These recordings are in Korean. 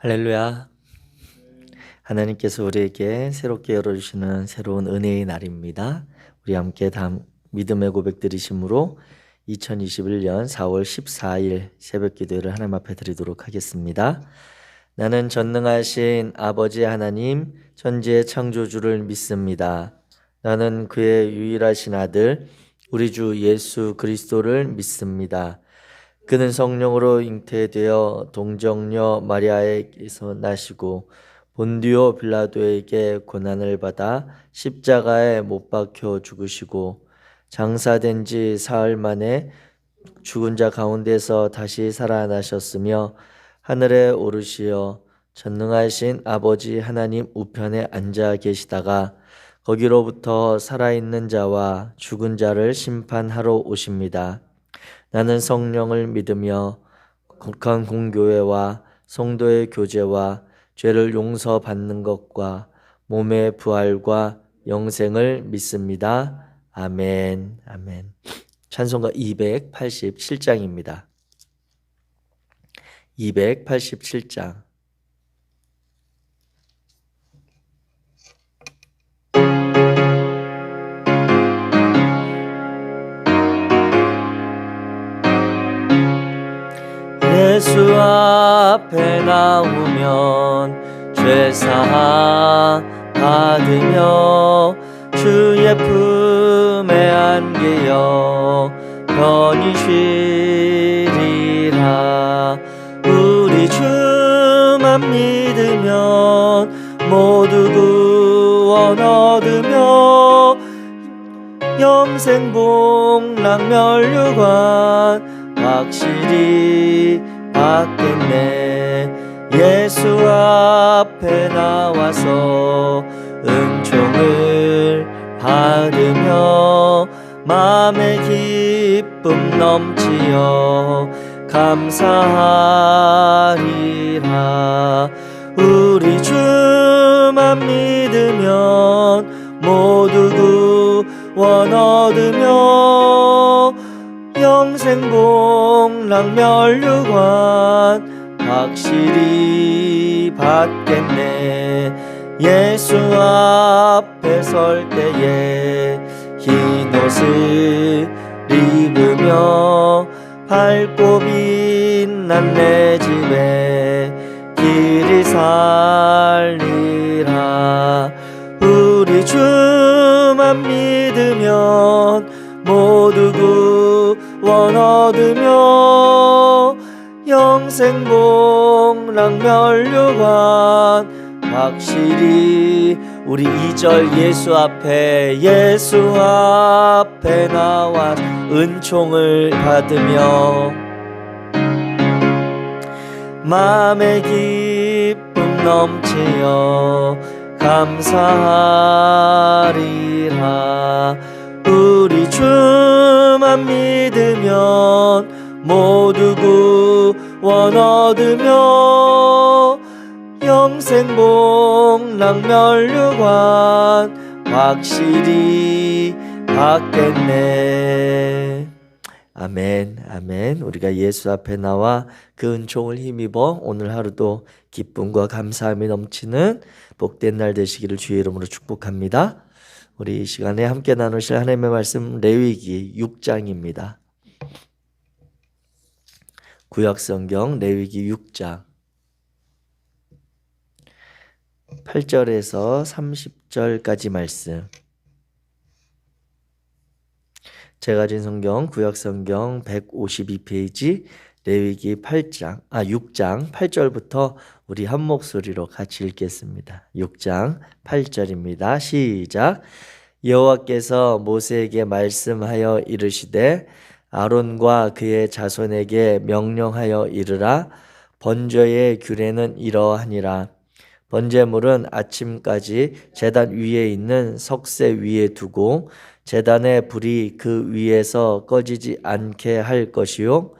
할렐루야. 하나님께서 우리에게 새롭게 열어주시는 새로운 은혜의 날입니다. 우리 함께 믿음의 고백 드리심으로 2021년 4월 14일 새벽 기도를 하나님 앞에 드리도록 하겠습니다. 나는 전능하신 아버지 하나님 천지의 창조주를 믿습니다. 나는 그의 유일하신 아들 우리 주 예수 그리스도를 믿습니다. 그는 성령으로 잉태되어 동정녀 마리아에게서 나시고 본디오 빌라도에게 고난을 받아 십자가에 못 박혀 죽으시고 장사된 지 사흘 만에 죽은 자 가운데서 다시 살아나셨으며 하늘에 오르시어 전능하신 아버지 하나님 우편에 앉아 계시다가 거기로부터 살아있는 자와 죽은 자를 심판하러 오십니다. 나는 성령을 믿으며 거룩한 공교회와 성도의 교제와 죄를 용서받는 것과 몸의 부활과 영생을 믿습니다. 아멘. 아멘. 찬송가 287장입니다. 287장. 예수 앞에 나오면 죄사함 받으며 주의 품에 안기어 편히 쉬리라. 우리 주만 믿으면 모두 구원 얻으며 영생 복락 면류관 확실히 받겠네. 예수 앞에 나와서 은총을 받으며 마음의 기쁨 넘치어 감사하리라. 우리 주만 믿으면 모두 구원 얻으며 영생 복락 면류관 확실히 받겠네. 예수 앞에 설 때에 흰 옷을 입으며 밝고 빛난 내 집에 길이 살리라. 우리 주만 믿으면 모두 구원 얻으며 영생 복락 면류관 확실히. 우리 2절 예수 앞에 나와 은총을 받으며 마음의 기쁨 넘치어 감사하리라. 우리 주만 믿으면 모두 구원 얻으며 영생 복락 면류관 확실히 받겠네. 아멘. 아멘. 우리가 예수 앞에 나와 그 은총을 힘입어 오늘 하루도 기쁨과 감사함이 넘치는 복된 날 되시기를 주의 이름으로 축복합니다. 우리 이 시간에 함께 나누실 하나님의 말씀 레위기 6장입니다. 구약성경 레위기 6장 8절에서 30절까지 말씀. 제가 진 성경 구약성경 152페이지 레위기 6장 8절부터 우리 한 목소리로 같이 읽겠습니다. 6장 8절입니다. 시작. 여호와께서 모세에게 말씀하여 이르시되 아론과 그의 자손에게 명령하여 이르라. 번제의 규례는 이러하니라. 번제물은 아침까지 제단 위에 있는 석쇠 위에 두고 제단의 불이 그 위에서 꺼지지 않게 할 것이요.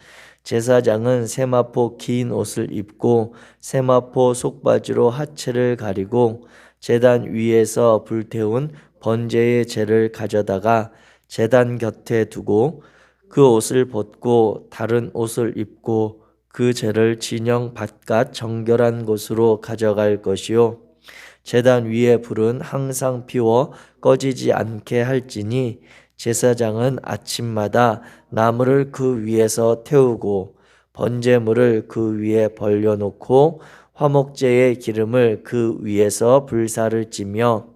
제사장은 세마포 긴 옷을 입고 세마포 속바지로 하체를 가리고 제단 위에서 불태운 번제의 재를 가져다가 제단 곁에 두고 그 옷을 벗고 다른 옷을 입고 그 재를 진영 바깥 정결한 곳으로 가져갈 것이요 제단 위에 불은 항상 피워 꺼지지 않게 할지니 제사장은 아침마다 나무를 그 위에서 태우고 번제물을 그 위에 벌려놓고 화목제의 기름을 그 위에서 불사를 찌며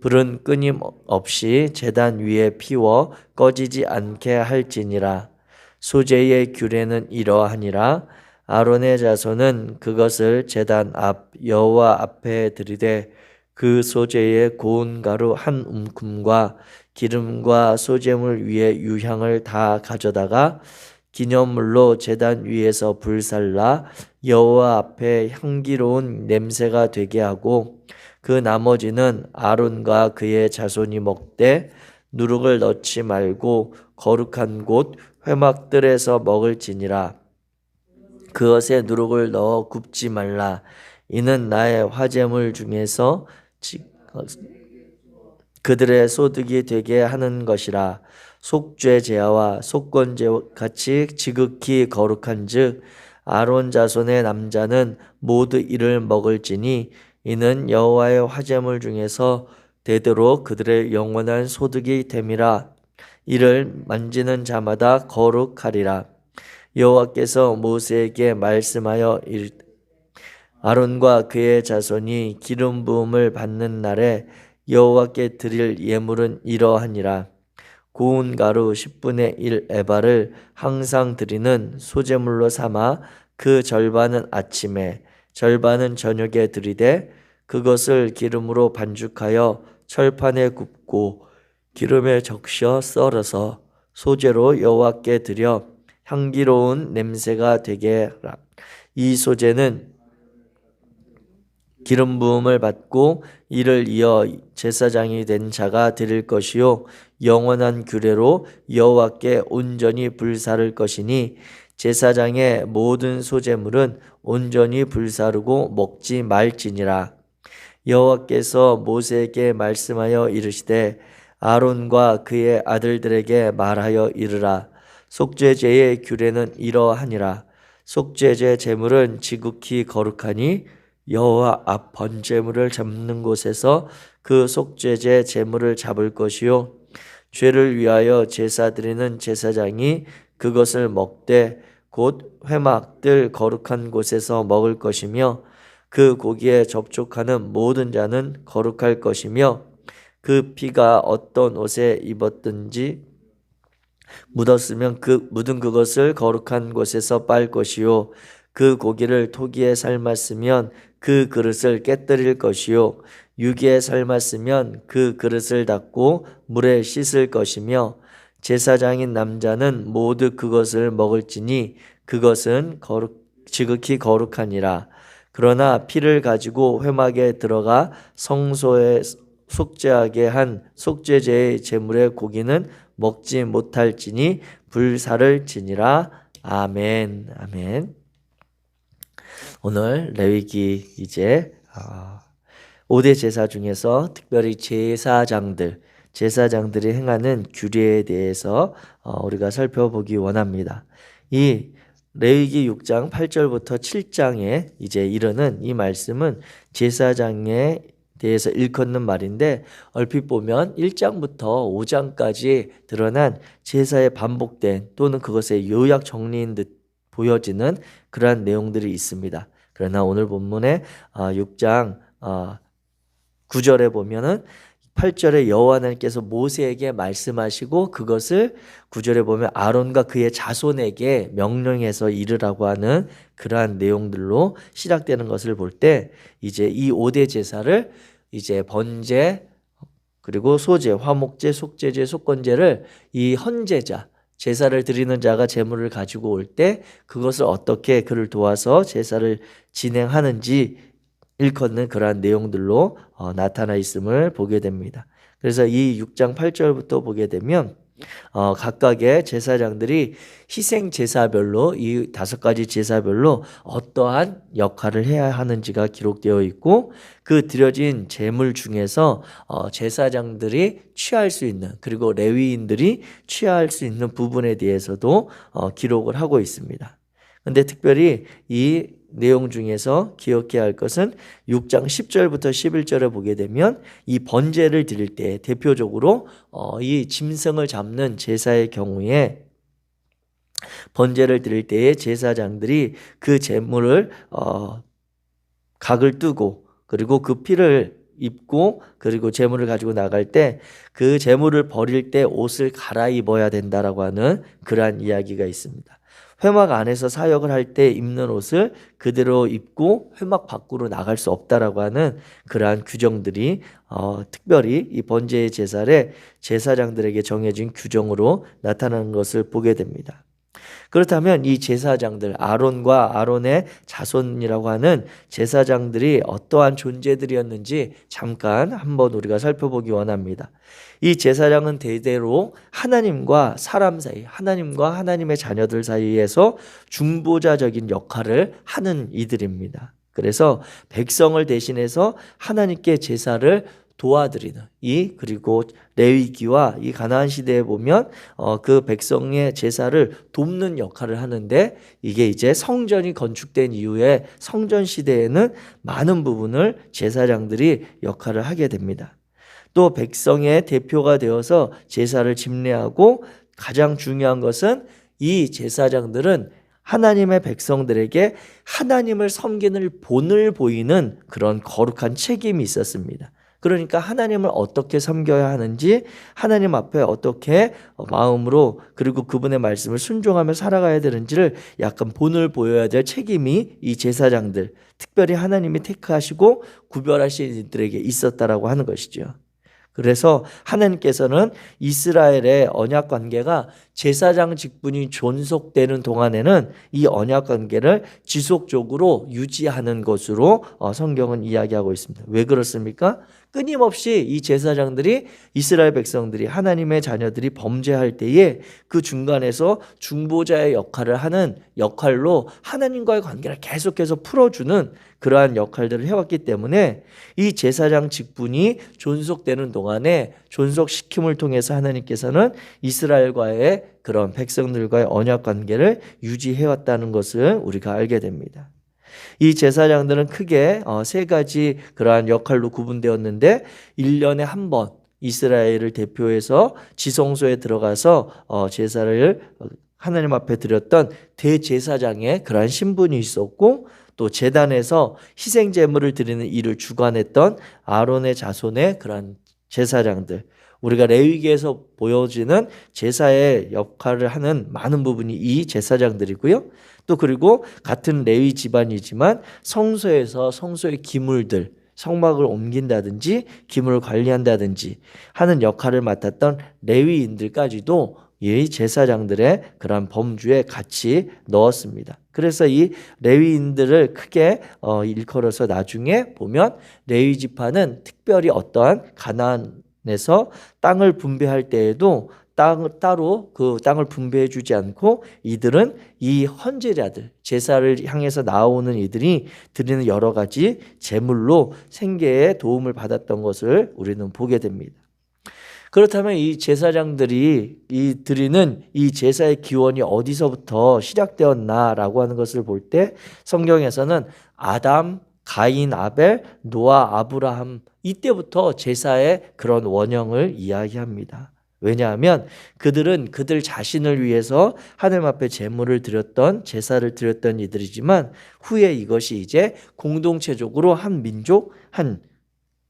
불은 끊임없이 제단 위에 피워 꺼지지 않게 할지니라. 소제의 규례는 이러하니라. 아론의 자손은 그것을 제단 앞 여호와 앞에 드리되 그 소제의 고운 가루 한 움큼과 기름과 소제물 위에 유향을 다 가져다가 기념물로 제단 위에서 불살라 여호와 앞에 향기로운 냄새가 되게 하고 그 나머지는 아론과 그의 자손이 먹되 누룩을 넣지 말고 거룩한 곳 회막들에서 먹을지니라. 그것에 누룩을 넣어 굽지 말라. 이는 나의 화제물 중에서 그들의 소득이 되게 하는 것이라. 속죄 제와 속건제 같이 지극히 거룩한즉 아론 자손의 남자는 모두 이를 먹을지니 이는 여호와의 화제물 중에서 되도록 그들의 영원한 소득이 됨이라. 이를 만지는 자마다 거룩하리라. 여호와께서 모세에게 말씀하여 이르되 아론과 그의 자손이 기름 부음을 받는 날에 여호와께 드릴 예물은 이러하니라. 고운 가루 10분의 1 에바를 항상 드리는 소제물로 삼아 그 절반은 아침에 절반은 저녁에 드리되 그것을 기름으로 반죽하여 철판에 굽고 기름에 적셔 썰어서 소제로 여호와께 드려 향기로운 냄새가 되게 하라. 이 소제는 기름 부음을 받고 이를 이어 제사장이 된 자가 드릴 것이요 영원한 규례로 여호와께 온전히 불사를 것이니 제사장의 모든 소제물은 온전히 불사르고 먹지 말지니라. 여호와께서 모세에게 말씀하여 이르시되 아론과 그의 아들들에게 말하여 이르라. 속죄제의 규례는 이러하니라. 속죄제 제물은 지극히 거룩하니 여호와 앞 번제물을 잡는 곳에서 그 속죄제 제물을 잡을 것이요 죄를 위하여 제사 드리는 제사장이 그것을 먹되 곧 회막들 거룩한 곳에서 먹을 것이며 그 고기에 접촉하는 모든 자는 거룩할 것이며 그 피가 어떤 옷에 입었든지 묻었으면 그 묻은 그것을 거룩한 곳에서 빨 것이요 그 고기를 토기에 삶았으면 그 그릇을 깨뜨릴 것이요 유기에 삶았으면 그 그릇을 닦고 물에 씻을 것이며 제사장인 남자는 모두 그것을 먹을지니 그것은 지극히 거룩하니라. 그러나 피를 가지고 회막에 들어가 성소에 속죄하게 한 속죄제의 제물의 고기는 먹지 못할지니 불사를 지니라. 아멘. 아멘. 오늘 레위기 이제 5대 제사 중에서 특별히 제사장들이 행하는 규례에 대해서 우리가 살펴보기 원합니다. 이 레위기 6장 8절부터 7장에 이제 이르는 이 말씀은 제사장에 대해서 일컫는 말인데 얼핏 보면 1장부터 5장까지 드러난 제사의 반복된 또는 그것의 요약 정리인 듯 보여지는 그러한 내용들이 있습니다. 그러나 오늘 본문의 6장 9절에 보면은 8절에 여호와 하나님께서 모세에게 말씀하시고 그것을 9절에 보면 아론과 그의 자손에게 명령해서 이르라고 하는 그러한 내용들로 시작되는 것을 볼 때 이제 이 5대 제사를 이제 번제 그리고 소제, 화목제, 속죄제, 속건제를 이 헌제자 제사를 드리는 자가 제물을 가지고 올 때 그것을 어떻게 그를 도와서 제사를 진행하는지 일컫는 그러한 내용들로 나타나 있음을 보게 됩니다. 그래서 이 6장 8절부터 보게 되면 각각의 제사장들이 희생 제사별로 이 5가지 제사별로 어떠한 역할을 해야 하는지가 기록되어 있고 그 드려진 제물 중에서 제사장들이 취할 수 있는 그리고 레위인들이 취할 수 있는 부분에 대해서도 기록을 하고 있습니다. 근데 특별히 이 내용 중에서 기억해야 할 것은 6장 10절부터 11절에 보게 되면 이 번제를 드릴 때 대표적으로 이 짐승을 잡는 제사의 경우에 번제를 드릴 때에 제사장들이 그 제물을 각을 뜨고 그리고 그 피를 입고 그리고 제물을 가지고 나갈 때 그 제물을 버릴 때 옷을 갈아입어야 된다라고 하는 그러한 이야기가 있습니다. 회막 안에서 사역을 할 때 입는 옷을 그대로 입고 회막 밖으로 나갈 수 없다라고 하는 그러한 규정들이 특별히 이 번제의 제사에 제사장들에게 정해진 규정으로 나타나는 것을 보게 됩니다. 그렇다면 이 제사장들, 아론과 아론의 자손이라고 하는 제사장들이 어떠한 존재들이었는지 잠깐 한번 우리가 살펴보기 원합니다. 이 제사장은 대대로 하나님과 사람 사이, 하나님과 하나님의 자녀들 사이에서 중보자적인 역할을 하는 이들입니다. 그래서 백성을 대신해서 하나님께 제사를 도와드리는 그리고 레위기와 이 가나안 시대에 보면 그 백성의 제사를 돕는 역할을 하는데 이게 이제 성전이 건축된 이후에 성전 시대에는 많은 부분을 제사장들이 역할을 하게 됩니다. 또 백성의 대표가 되어서 제사를 집례하고 가장 중요한 것은 이 제사장들은 하나님의 백성들에게 하나님을 섬기는 본을 보이는 그런 거룩한 책임이 있었습니다. 그러니까 하나님을 어떻게 섬겨야 하는지 하나님 앞에 어떻게 마음으로 그리고 그분의 말씀을 순종하며 살아가야 되는지를 약간 본을 보여야 될 책임이 이 제사장들, 특별히 하나님이 택하시고 구별하신 이들에게 있었다라고 하는 것이죠. 그래서 하나님께서는 이스라엘의 언약 관계가 제사장 직분이 존속되는 동안에는 이 언약 관계를 지속적으로 유지하는 것으로 성경은 이야기하고 있습니다. 왜 그렇습니까? 끊임없이 이 제사장들이 이스라엘 백성들이 하나님의 자녀들이 범죄할 때에 그 중간에서 중보자의 역할을 하는 역할로 하나님과의 관계를 계속해서 풀어주는 그러한 역할들을 해왔기 때문에 이 제사장 직분이 존속되는 동안에 존속시킴을 통해서 하나님께서는 이스라엘과의 그런 백성들과의 언약 관계를 유지해왔다는 것을 우리가 알게 됩니다. 이 제사장들은 크게 세 가지 그러한 역할로 구분되었는데 1년에 한 번 이스라엘을 대표해서 지성소에 들어가서 제사를 하나님 앞에 드렸던 대제사장의 그러한 신분이 있었고 또 제단에서 희생 제물을 드리는 일을 주관했던 아론의 자손의 그러한 제사장들, 우리가 레위기에서 보여지는 제사의 역할을 하는 많은 부분이 이 제사장들이고요. 또 그리고 같은 레위 집안이지만 성소에서 성소의 기물들, 성막을 옮긴다든지 기물을 관리한다든지 하는 역할을 맡았던 레위인들까지도 이 제사장들의 그런 범주에 같이 넣었습니다. 그래서 이 레위인들을 크게 일컬어서 나중에 보면 레위 지파는 특별히 어떠한 가나안에서 땅을 분배할 때에도 따로 그 땅을 분배해 주지 않고 이들은 이 헌제자들, 제사를 향해서 나오는 이들이 드리는 여러 가지 제물로 생계에 도움을 받았던 것을 우리는 보게 됩니다. 그렇다면 이 제사장들이 드리는 이 제사의 기원이 어디서부터 시작되었나라고 하는 것을 볼 때 성경에서는 아담, 가인, 아벨, 노아, 아브라함 이때부터 제사의 그런 원형을 이야기합니다. 왜냐하면 그들은 그들 자신을 위해서 하나님 앞에 제물을 드렸던 제사를 드렸던 이들이지만 후에 이것이 이제 공동체적으로 한 민족, 한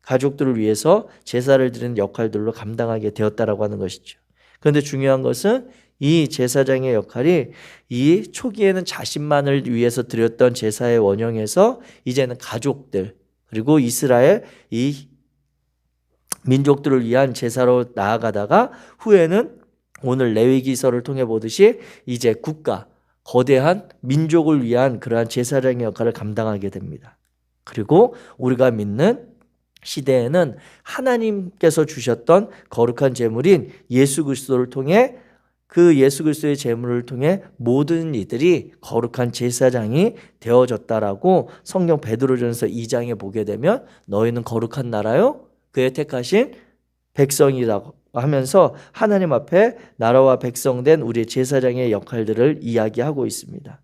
가족들을 위해서 제사를 드리는 역할들로 감당하게 되었다라고 하는 것이죠. 그런데 중요한 것은 이 제사장의 역할이 이 초기에는 자신만을 위해서 드렸던 제사의 원형에서 이제는 가족들 그리고 이스라엘 이 민족들을 위한 제사로 나아가다가 후에는 오늘 레위기서를 통해 보듯이 이제 국가, 거대한 민족을 위한 그러한 제사장의 역할을 감당하게 됩니다. 그리고 우리가 믿는 시대에는 하나님께서 주셨던 거룩한 제물인 예수 그리스도를 통해 그 예수 그리스도의 제물을 통해 모든 이들이 거룩한 제사장이 되어졌다라고 성경 베드로전서 2장에 보게 되면 너희는 거룩한 나라요 그의 택하신 백성이라고 하면서 하나님 앞에 나라와 백성된 우리의 제사장의 역할들을 이야기하고 있습니다.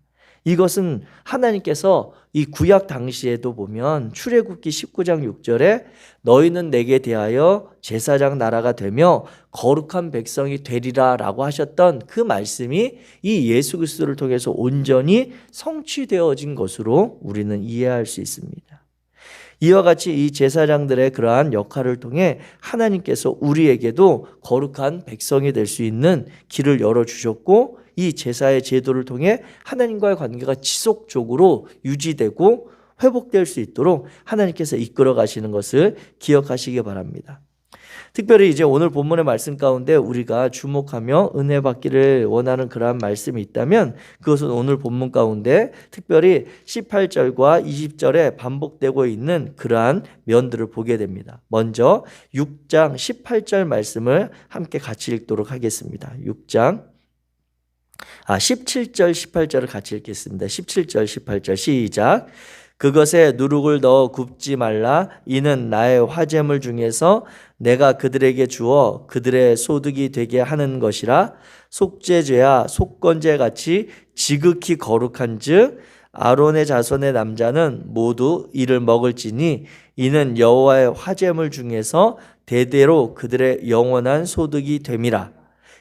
이것은 하나님께서 이 구약 당시에도 보면 출애굽기 19장 6절에 너희는 내게 대하여 제사장 나라가 되며 거룩한 백성이 되리라 라고 하셨던 그 말씀이 이 예수 그리스도를 통해서 온전히 성취되어진 것으로 우리는 이해할 수 있습니다. 이와 같이 이 제사장들의 그러한 역할을 통해 하나님께서 우리에게도 거룩한 백성이 될 수 있는 길을 열어주셨고, 이 제사의 제도를 통해 하나님과의 관계가 지속적으로 유지되고 회복될 수 있도록 하나님께서 이끌어 가시는 것을 기억하시기 바랍니다. 특별히 이제 오늘 본문의 말씀 가운데 우리가 주목하며 은혜 받기를 원하는 그러한 말씀이 있다면 그것은 오늘 본문 가운데 특별히 18절과 20절에 반복되고 있는 그러한 면들을 보게 됩니다. 먼저 6장 18절 말씀을 함께 같이 읽도록 하겠습니다. 17절 18절을 같이 읽겠습니다. 17절 18절 시작. 그것에 누룩을 넣어 굽지 말라. 이는 나의 화제물 중에서 내가 그들에게 주어 그들의 소득이 되게 하는 것이라. 속죄제야 속건제 같이 지극히 거룩한즉 아론의 자손의 남자는 모두 이를 먹을지니 이는 여호와의 화제물 중에서 대대로 그들의 영원한 소득이 됨이라.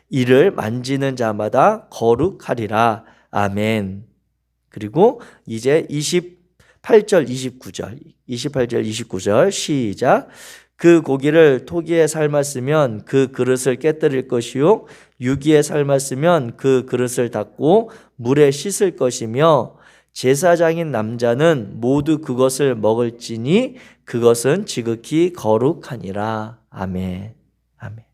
이를 만지는 자마다 거룩하리라. 아멘. 그리고 이제 28절 29절 시작. 그 고기를 토기에 삶았으면 그 그릇을 깨뜨릴 것이요 유기에 삶았으면 그 그릇을 닦고 물에 씻을 것이며 제사장인 남자는 모두 그것을 먹을지니 그것은 지극히 거룩하니라. 아멘. 아멘.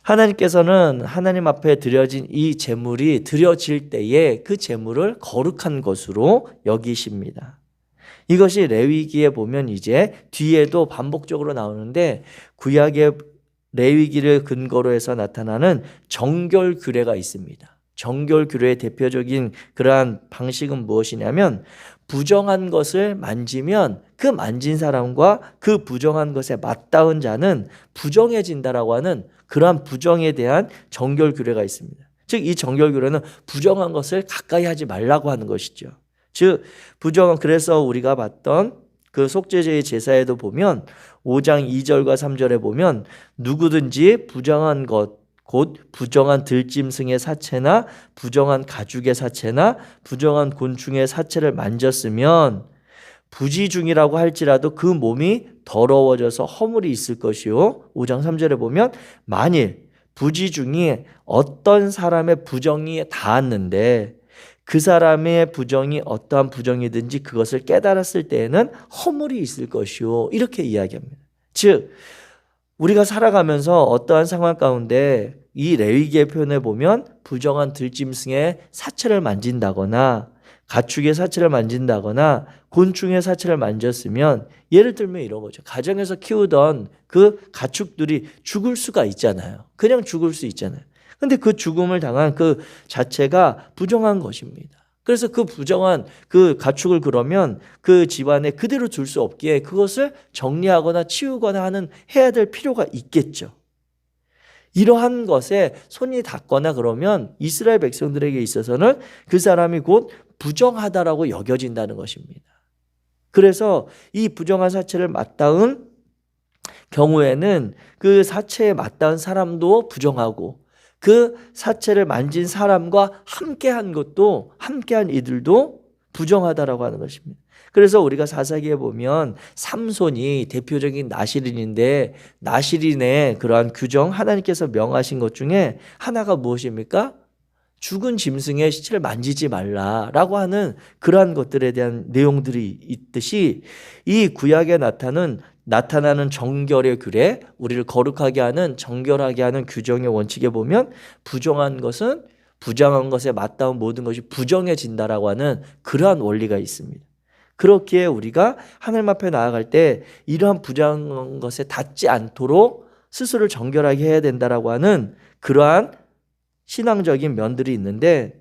하나님께서는 하나님 앞에 드려진 이 제물이 드려질 때에 그 제물을 거룩한 것으로 여기십니다. 이것이 레위기에 보면 이제 뒤에도 반복적으로 나오는데 구약의 레위기를 근거로 해서 나타나는 정결 규례가 있습니다. 정결 규례의 대표적인 그러한 방식은 무엇이냐면 부정한 것을 만지면 그 만진 사람과 그 부정한 것에 맞닿은 자는 부정해진다라고 하는 그러한 부정에 대한 정결 규례가 있습니다. 즉 이 정결 규례는 부정한 것을 가까이 하지 말라고 하는 것이죠. 즉 그래서 우리가 봤던 그 속죄제의 제사에도 보면 5장 2절과 3절에 보면 누구든지 부정한 것 곧 부정한 들짐승의 사체나 부정한 가죽의 사체나 부정한 곤충의 사체를 만졌으면 부지중이라고 할지라도 그 몸이 더러워져서 허물이 있을 것이요 5장 3절에 보면 만일 부지중이 어떤 사람의 부정이 닿았는데 그 사람의 부정이 어떠한 부정이든지 그것을 깨달았을 때에는 허물이 있을 것이요 이렇게 이야기합니다. 즉 우리가 살아가면서 어떠한 상황 가운데 이 레위기의 표현에 보면 부정한 들짐승의 사체를 만진다거나 가축의 사체를 만진다거나 곤충의 사체를 만졌으면 예를 들면 이런 거죠. 가정에서 키우던 그 가축들이 죽을 수가 있잖아요. 그냥 죽을 수 있잖아요. 근데 그 죽음을 당한 그 자체가 부정한 것입니다. 그래서 그 부정한 그 가축을 그러면 그 집안에 그대로 둘 수 없기에 그것을 정리하거나 치우거나 해야 될 필요가 있겠죠. 이러한 것에 손이 닿거나 그러면 이스라엘 백성들에게 있어서는 그 사람이 곧 부정하다라고 여겨진다는 것입니다. 그래서 이 부정한 사체를 맞닿은 경우에는 그 사체에 맞닿은 사람도 부정하고 그 사체를 만진 사람과 함께한 이들도 부정하다라고 하는 것입니다. 그래서 우리가 사사기에 보면 삼손이 대표적인 나실인인데 나실인의 그러한 규정 하나님께서 명하신 것 중에 하나가 무엇입니까? 죽은 짐승의 시체를 만지지 말라라고 하는 그러한 것들에 대한 내용들이 있듯이 이 구약에 나타나는 정결의 규례, 우리를 거룩하게 하는 정결하게 하는 규정의 원칙에 보면 부정한 것에 맞닿은 모든 것이 부정해진다라고 하는 그러한 원리가 있습니다. 그렇기에 우리가 하나님 앞에 나아갈 때 이러한 부정한 것에 닿지 않도록 스스로를 정결하게 해야 된다라고 하는 그러한 신앙적인 면들이 있는데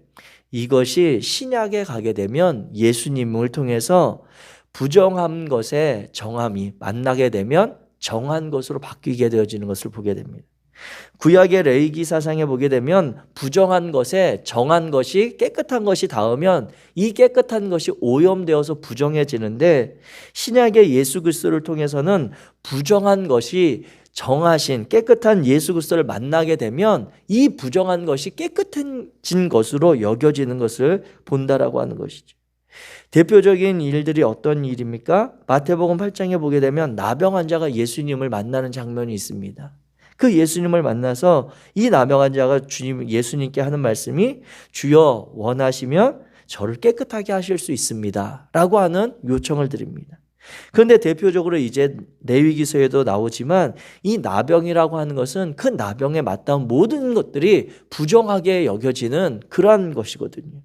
이것이 신약에 가게 되면 예수님을 통해서 부정한 것의 정함이 만나게 되면 정한 것으로 바뀌게 되어지는 것을 보게 됩니다. 구약의 레위기 사상에 보게 되면 부정한 것에 정한 것이 깨끗한 것이 닿으면 이 깨끗한 것이 오염되어서 부정해지는데, 신약의 예수 그리스도를 통해서는 부정한 것이 정하신 깨끗한 예수 그리스도를 만나게 되면 이 부정한 것이 깨끗해진 것으로 여겨지는 것을 본다라고 하는 것이죠. 대표적인 일들이 어떤 일입니까? 마태복음 8장에 보게 되면 나병 환자가 예수님을 만나는 장면이 있습니다. 그 예수님을 만나서 이 나병 환자가 예수님께 하는 말씀이, 주여 원하시면 저를 깨끗하게 하실 수 있습니다 라고 하는 요청을 드립니다. 그런데 대표적으로 이제 레위기서에도 나오지만 이 나병이라고 하는 것은 그 나병에 맞닿은 모든 것들이 부정하게 여겨지는 그러한 것이거든요.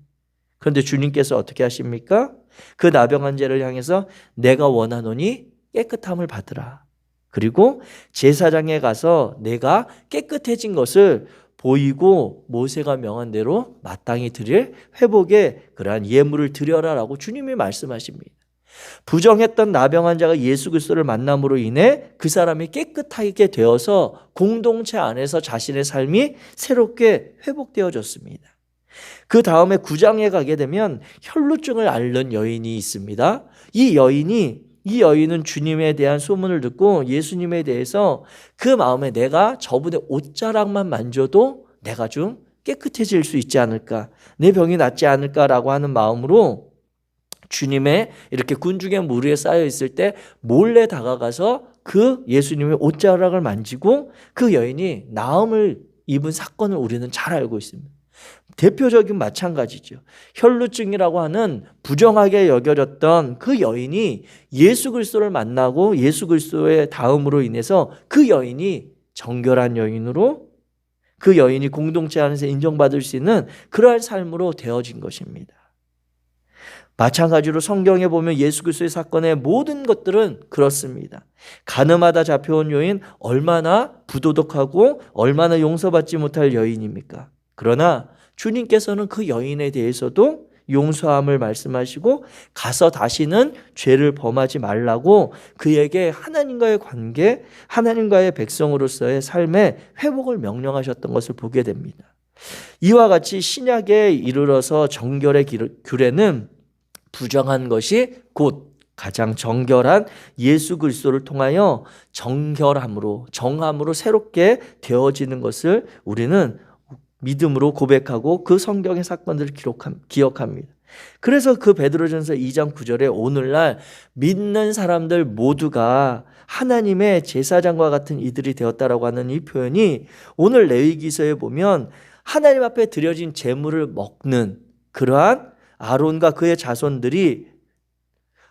그런데 주님께서 어떻게 하십니까? 그 나병 환자를 향해서 내가 원하노니 깨끗함을 받으라. 그리고 제사장에 가서 내가 깨끗해진 것을 보이고 모세가 명한 대로 마땅히 드릴 회복의 그러한 예물을 드려라라고 주님이 말씀하십니다. 부정했던 나병 환자가 예수 그리스도를 만남으로 인해 그 사람이 깨끗하게 되어서 공동체 안에서 자신의 삶이 새롭게 회복되어졌습니다. 그 다음에 9장에 가게 되면 혈루증을 앓는 여인이 있습니다. 이 여인은 주님에 대한 소문을 듣고 예수님에 대해서 그 마음에 내가 저분의 옷자락만 만져도 내가 좀 깨끗해질 수 있지 않을까, 내 병이 낫지 않을까라고 하는 마음으로 주님의 이렇게 군중의 무리에 쌓여 있을 때 몰래 다가가서 그 예수님의 옷자락을 만지고 그 여인이 나음을 입은 사건을 우리는 잘 알고 있습니다. 대표적인 마찬가지죠. 혈루증이라고 하는 부정하게 여겨졌던 그 여인이 예수 그리스도를 만나고 예수 그리스도의 다음으로 인해서 그 여인이 정결한 여인으로, 그 여인이 공동체 안에서 인정받을 수 있는 그러한 삶으로 되어진 것입니다. 마찬가지로 성경에 보면 예수 그리스도의 사건의 모든 것들은 그렇습니다. 가늠하다 잡혀온 여인, 얼마나 부도덕하고 얼마나 용서받지 못할 여인입니까? 그러나 주님께서는 그 여인에 대해서도 용서함을 말씀하시고 가서 다시는 죄를 범하지 말라고 그에게 하나님과의 관계, 하나님과의 백성으로서의 삶의 회복을 명령하셨던 것을 보게 됩니다. 이와 같이 신약에 이르러서 정결의 규례는 부정한 것이 곧 가장 정결한 예수 그리스도를 통하여 정결함으로, 정함으로 새롭게 되어지는 것을 우리는 믿음으로 고백하고 그 성경의 사건들을 기억합니다. 그래서 그 베드로전서 2장 9절에 오늘날 믿는 사람들 모두가 하나님의 제사장과 같은 이들이 되었다라고 하는 이 표현이 오늘 레위기서에 보면 하나님 앞에 드려진 제물을 먹는 그러한 아론과 그의 자손들이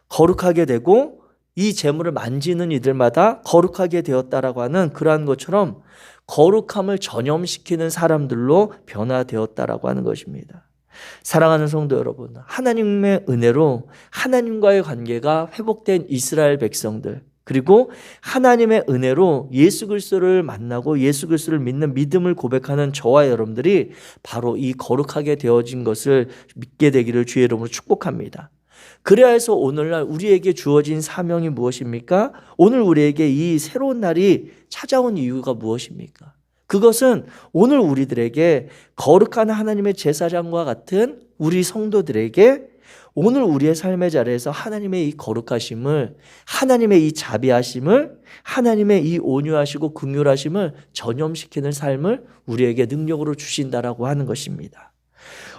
거룩하게 되고 이 제물을 만지는 이들마다 거룩하게 되었다라고 하는 그러한 것처럼 거룩함을 전염시키는 사람들로 변화되었다라고 하는 것입니다. 사랑하는 성도 여러분, 하나님의 은혜로 하나님과의 관계가 회복된 이스라엘 백성들, 그리고 하나님의 은혜로 예수 그리스도를 만나고 예수 그리스도를 믿는 믿음을 고백하는 저와 여러분들이 바로 이 거룩하게 되어진 것을 믿게 되기를 주의 이름으로 축복합니다. 그래야 해서 오늘날 우리에게 주어진 사명이 무엇입니까? 오늘 우리에게 이 새로운 날이 찾아온 이유가 무엇입니까? 그것은 오늘 우리들에게 거룩한 하나님의 제사장과 같은 우리 성도들에게 오늘 우리의 삶의 자리에서 하나님의 이 거룩하심을, 하나님의 이 자비하심을, 하나님의 이 온유하시고 긍휼하심을 전염시키는 삶을 우리에게 능력으로 주신다라고 하는 것입니다.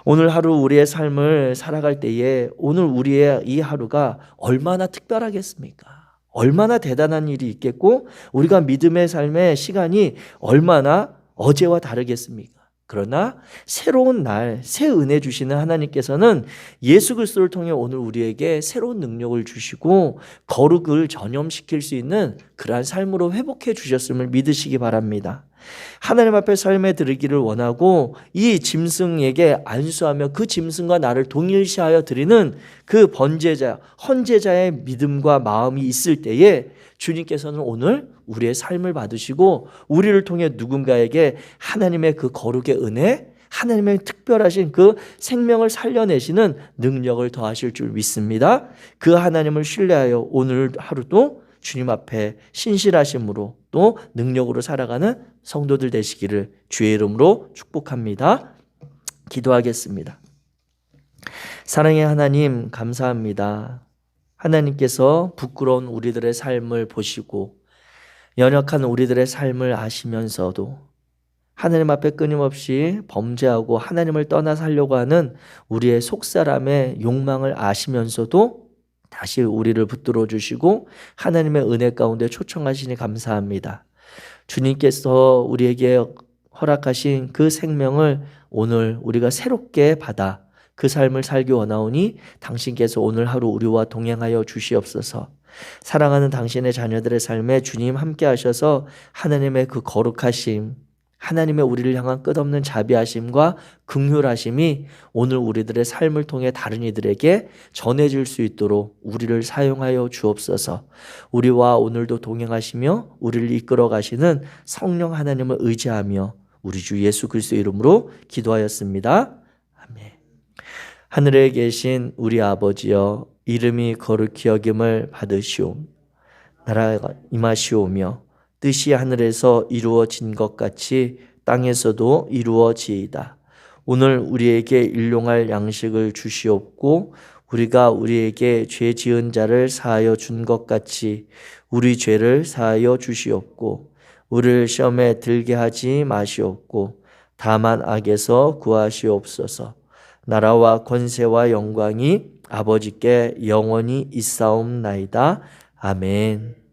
오늘 하루 우리의 삶을 살아갈 때에 오늘 우리의 이 하루가 얼마나 특별하겠습니까? 얼마나 대단한 일이 있겠고 우리가 믿음의 삶의 시간이 얼마나 어제와 다르겠습니까? 그러나 새로운 날, 새 은혜 주시는 하나님께서는 예수 그리스도를 통해 오늘 우리에게 새로운 능력을 주시고 거룩을 전염시킬 수 있는 그러한 삶으로 회복해 주셨음을 믿으시기 바랍니다. 하나님 앞에 삶에 드리기를 원하고 이 짐승에게 안수하며 그 짐승과 나를 동일시하여 드리는 그 번제자, 헌제자의 믿음과 마음이 있을 때에 주님께서는 오늘 우리의 삶을 받으시고 우리를 통해 누군가에게 하나님의 그 거룩의 은혜, 하나님의 특별하신 그 생명을 살려내시는 능력을 더하실 줄 믿습니다. 그 하나님을 신뢰하여 오늘 하루도 주님 앞에 신실하심으로 또 능력으로 살아가는 성도들 되시기를 주의 이름으로 축복합니다. 기도하겠습니다. 사랑의 하나님, 감사합니다. 하나님께서 부끄러운 우리들의 삶을 보시고 연약한 우리들의 삶을 아시면서도 하나님 앞에 끊임없이 범죄하고 하나님을 떠나 살려고 하는 우리의 속사람의 욕망을 아시면서도 다시 우리를 붙들어 주시고 하나님의 은혜 가운데 초청하시니 감사합니다. 주님께서 우리에게 허락하신 그 생명을 오늘 우리가 새롭게 받아 그 삶을 살기 원하오니 당신께서 오늘 하루 우리와 동행하여 주시옵소서. 사랑하는 당신의 자녀들의 삶에 주님 함께 하셔서 하나님의 그 거룩하심, 하나님의 우리를 향한 끝없는 자비하심과 긍휼하심이 오늘 우리들의 삶을 통해 다른 이들에게 전해질 수 있도록 우리를 사용하여 주옵소서. 우리와 오늘도 동행하시며 우리를 이끌어 가시는 성령 하나님을 의지하며 우리 주 예수 그리스도의 이름으로 기도하였습니다. 아멘. 하늘에 계신 우리 아버지여, 이름이 거룩히 여김을 받으시오. 나라가 임하시오며 뜻이 하늘에서 이루어진 것 같이 땅에서도 이루어지이다. 오늘 우리에게 일용할 양식을 주시옵고 우리가 우리에게 죄 지은 자를 사하여 준 것 같이 우리 죄를 사하여 주시옵고 우리를 시험에 들게 하지 마시옵고 다만 악에서 구하시옵소서. 나라와 권세와 영광이 아버지께 영원히 있사옵나이다. 아멘.